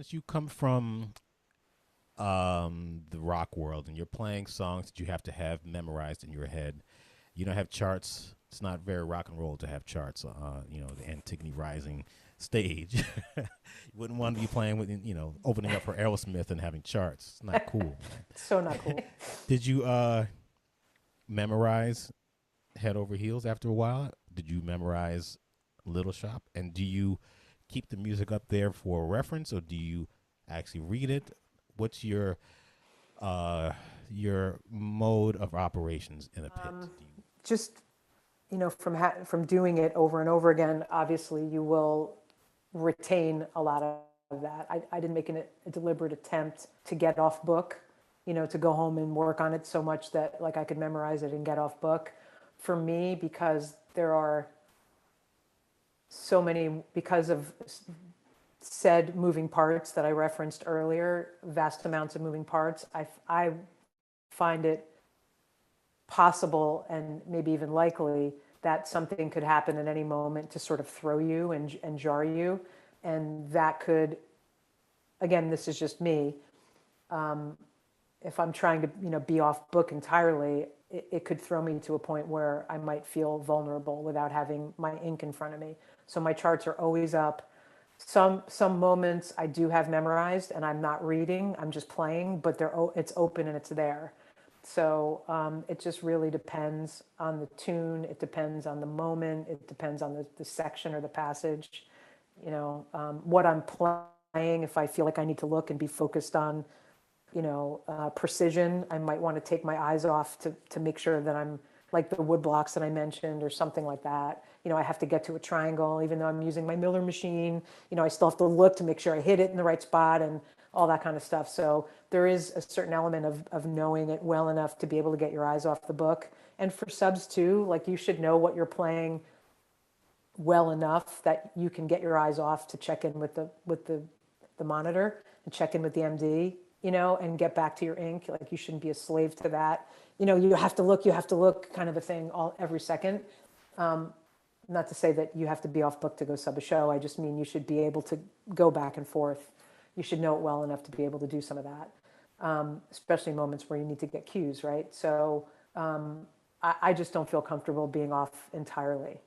since you come from the rock world and you're playing songs that you have to have memorized in your head, you don't have charts. It's not very rock and roll to have charts. The Antigone Rising stage. You wouldn't want to be playing with, opening up for Aerosmith and having charts. It's not cool, man. So not cool. Did you memorize Head Over Heels after a while? Did you memorize Little Shop? And do you keep the music up there for reference, or do you actually read it? What's uh, your mode of operations in a pit? Do you? Just, from doing it over and over again, obviously you will retain a lot of that. I didn't make a deliberate attempt to get off book, to go home and work on it so much that like I could memorize it and get off book. For me, because there are so many, because of said moving parts that I referenced earlier, vast amounts of moving parts, I find it possible and maybe even likely that something could happen at any moment to sort of throw you and jar you. And that could, again, this is just me. If I'm trying to, be off book entirely, it could throw me to a point where I might feel vulnerable without having my ink in front of me. So my charts are always up. Some moments I do have memorized and I'm not reading, I'm just playing, but it's open and it's there. So it just really depends on the tune. It depends on the moment. It depends on the section or the passage. What I'm playing. If I feel like I need to look and be focused on, precision, I might want to take my eyes off to make sure that I'm like the wood blocks that I mentioned or something like that. I have to get to a triangle, even though I'm using my Miller machine, I still have to look to make sure I hit it in the right spot and all that kind of stuff. So there is a certain element of knowing it well enough to be able to get your eyes off the book. And for subs too, like you should know what you're playing well enough that you can get your eyes off to check in with the monitor and check in with the MD, and get back to your ink. Like you shouldn't be a slave to that. You have to look kind of a thing every second. Not to say that you have to be off book to go sub a show. I just mean you should be able to go back and forth. You should know it well enough to be able to do some of that, especially moments where you need to get cues, right? So I just don't feel comfortable being off entirely.